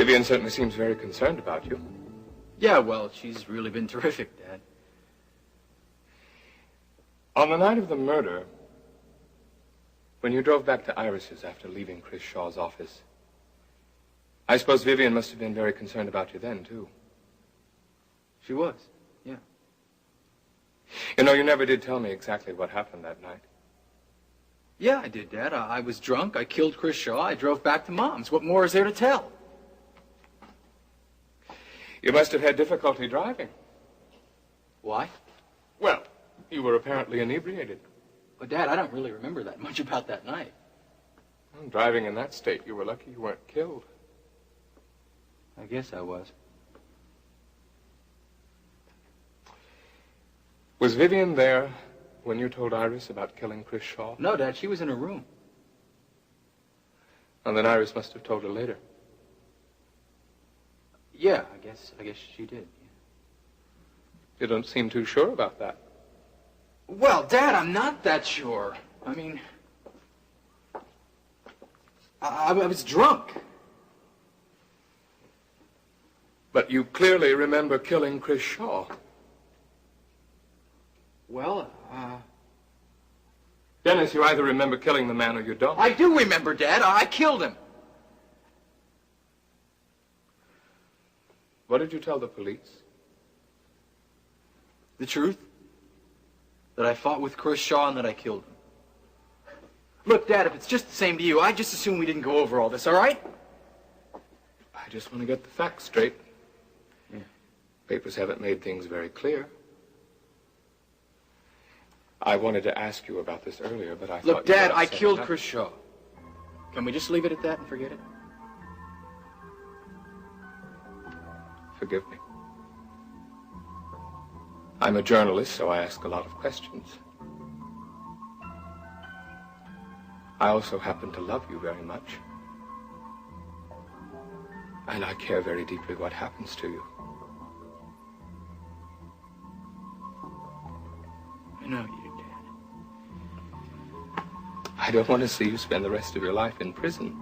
Vivian certainly seems very concerned about you. Yeah, well, she's really been terrific, Dad. On the night of the murder, when you drove back to Iris's after leaving Chris Shaw's office, I suppose Vivian must have been very concerned about you then, too. She was, yeah. You know, you never did tell me exactly what happened that night. Yeah, I did, Dad. I was drunk. I killed Chris Shaw. I drove back to Mom's. What more is there to tell? You must have had difficulty driving. Why? Well, you were apparently inebriated. Well, Dad, I don't really remember that much about that night. Well, driving in that state, you were lucky you weren't killed. I guess I was. Was Vivian there when you told Iris about killing Chris Shaw? No, Dad, she was in her room. And then Iris must have told her later. Yeah, I guess she did. Yeah. You don't seem too sure about that. Well, Dad, I'm not that sure. I mean, I was drunk. But you clearly remember killing Chris Shaw. Well, Dennis, you either remember killing the man or you don't. I do remember, Dad. I killed him. What did you tell the police? The truth? That I fought with Chris Shaw and that I killed him. Look, Dad, if it's just the same to you, I just assume we didn't go over all this, all right? I just want to get the facts straight. Yeah. Papers haven't made things very clear. I wanted to ask you about this earlier, but I thought... Look, Dad, I killed Chris Shaw. Can we just leave it at that and forget it? Forgive me. I'm a journalist, so I ask a lot of questions. I also happen to love you very much. And I care very deeply what happens to you. I know you do, Dad. I don't want to see you spend the rest of your life in prison.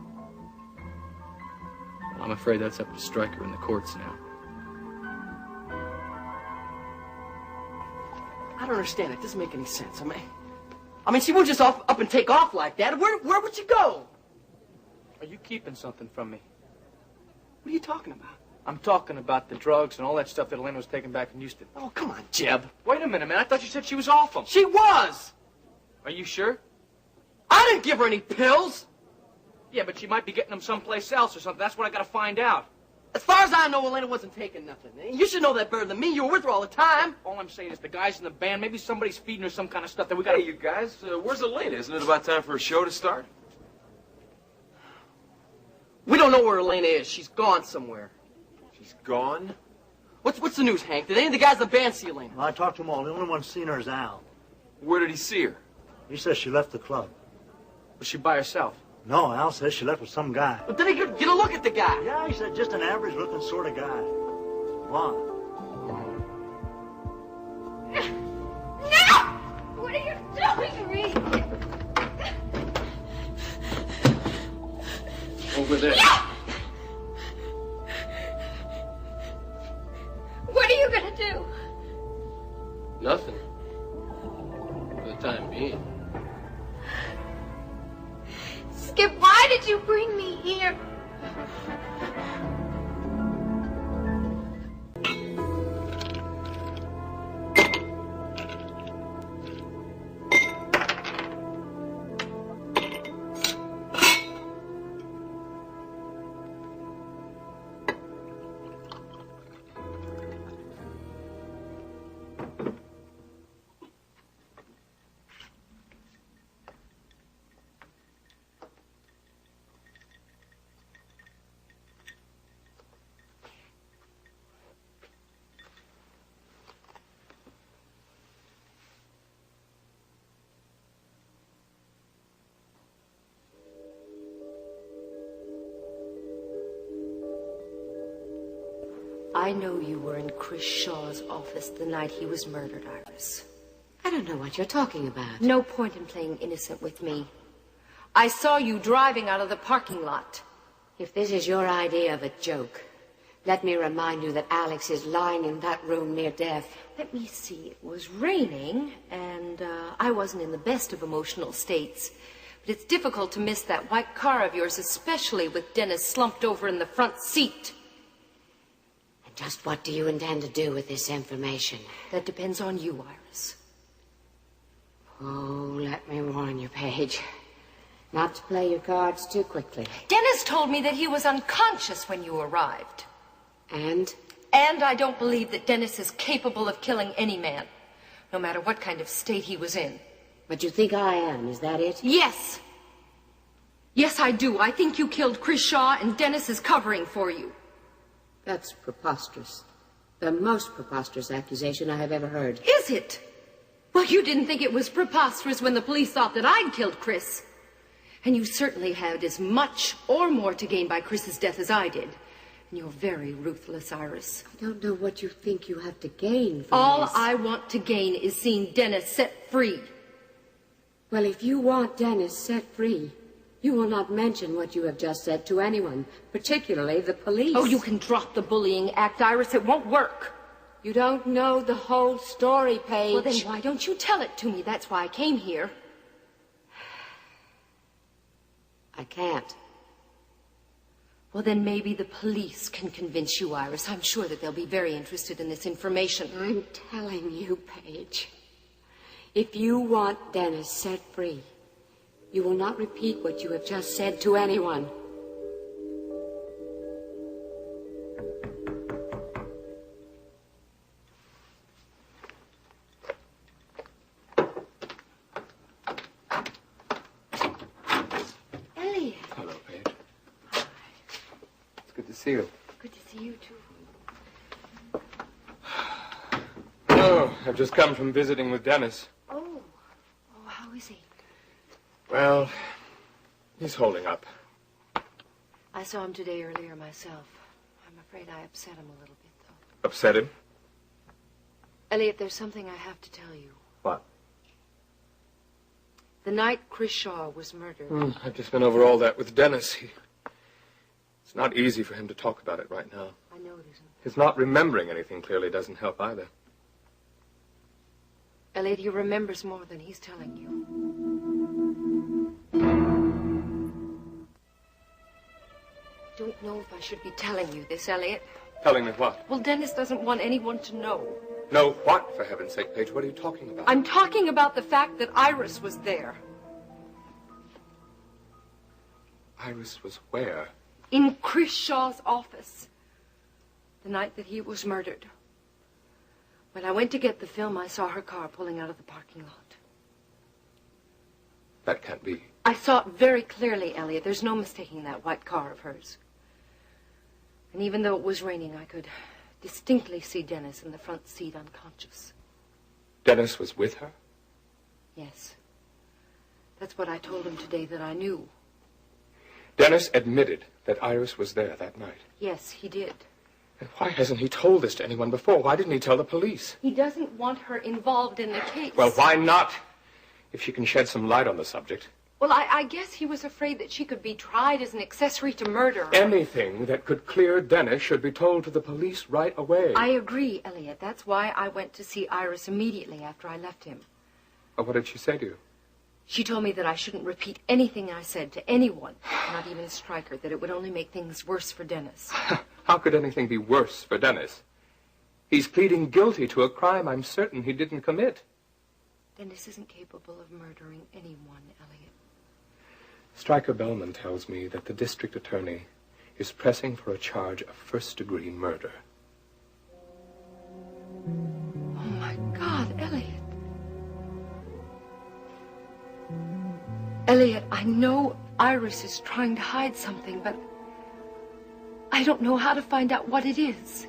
Well, I'm afraid that's up to Stryker in the courts now. I don't understand. It doesn't make any sense. I mean, she would just up and take off like that. Where would she go? Are you keeping something from me? What are you talking about? I'm talking about the drugs and all that stuff that Elena was taking back from Houston. Oh, come on, Jeb. Wait a minute, man. I thought you said she was off them. She was! Are you sure? I didn't give her any pills. Yeah, but she might be getting them someplace else or something. That's what I gotta find out. As far as I know, Elena wasn't taking nothing. You should know that better than me. You were with her all the time. All I'm saying is the guys in the band, maybe somebody's feeding her some kind of stuff that we gotta... Hey, you guys, where's Elena? Isn't it about time for a show to start? We don't know where Elena is. She's gone somewhere. She's gone? What's the news, Hank? Did any of the guys in the band see Elena? Well, I talked to them all. The only one seen her is Al. Where did he see her? He says she left the club. Was she by herself? No, Al says she left with some guy. But did he get a look at the guy? Yeah, he said just an average-looking sort of guy. Why? No! What are you doing, Reed? Over there. No! What are you gonna do? Nothing. For the time being. Skip, why did you bring me here? I know you were in Chris Shaw's office the night he was murdered, Iris. I don't know what you're talking about. No point in playing innocent with me. I saw you driving out of the parking lot. If this is your idea of a joke, let me remind you that Alex is lying in that room near death. Let me see. It was raining, and I wasn't in the best of emotional states. But it's difficult to miss that white car of yours, especially with Dennis slumped over in the front seat. And just what do you intend to do with this information? That depends on you, Iris. Oh, let me warn you, Paige. Not to play your cards too quickly. Dennis told me that he was unconscious when you arrived. And? And I don't believe that Dennis is capable of killing any man, no matter what kind of state he was in. But you think I am, is that it? Yes. Yes, I do. I think you killed Chris Shaw, and Dennis is covering for you. That's preposterous. The most preposterous accusation I have ever heard. Is it? Well, you didn't think it was preposterous when the police thought that I'd killed Chris. And you certainly had as much or more to gain by Chris's death as I did. And you're very ruthless, Iris. I don't know what you think you have to gain from All this. I want to gain is seeing Dennis set free. Well, if you want Dennis set free, you will not mention what you have just said to anyone, particularly the police. Oh, you can drop the bullying act, Iris. It won't work. You don't know the whole story, Paige. Well, then why don't you tell it to me? That's why I came here. I can't. Well, then maybe the police can convince you, Iris. I'm sure that they'll be very interested in this information. I'm telling you, Paige. If you want Dennis set free, you will not repeat what you have just said to anyone. Elliot. Hello, Paige. It's good to see you. Good to see you, too. Oh, I've just come from visiting with Dennis. Oh, how is he? Well, he's holding up. I saw him today earlier myself. I'm afraid I upset him a little bit, though. Upset him? Elliot, there's something I have to tell you. What? The night Chris Shaw was murdered. I've just been over all that with Dennis. It's not easy for him to talk about it right now. I know it isn't. His not remembering anything clearly doesn't help either. Elliot, he remembers more than he's telling you. Don't know if I should be telling you this, Elliot. Telling me what? Well, Dennis doesn't want anyone to know. No, what, for heaven's sake, Paige? What are you talking about? I'm talking about the fact that Iris was there. Iris was where? In Chris Shaw's office. The night that he was murdered. When I went to get the film, I saw her car pulling out of the parking lot. That can't be. I saw it very clearly, Elliot. There's no mistaking that white car of hers. And even though it was raining, I could distinctly see Dennis in the front seat unconscious. Dennis was with her? Yes. That's what I told him today that I knew. Dennis admitted that Iris was there that night. Yes, he did. And why hasn't he told this to anyone before? Why didn't he tell the police? He doesn't want her involved in the case. Well, why not? If she can shed some light on the subject. Well, I guess he was afraid that she could be tried as an accessory to murder. Anything that could clear Dennis should be told to the police right away. I agree, Elliot. That's why I went to see Iris immediately after I left him. Oh, what did she say to you? She told me that I shouldn't repeat anything I said to anyone, not even Stryker, that it would only make things worse for Dennis. How could anything be worse for Dennis? He's pleading guilty to a crime I'm certain he didn't commit. Dennis isn't capable of murdering anyone, Elliot. Stryker Bellman tells me that the district attorney is pressing for a charge of first-degree murder. Oh, my God, Elliot. Elliot, I know Iris is trying to hide something, but I don't know how to find out what it is.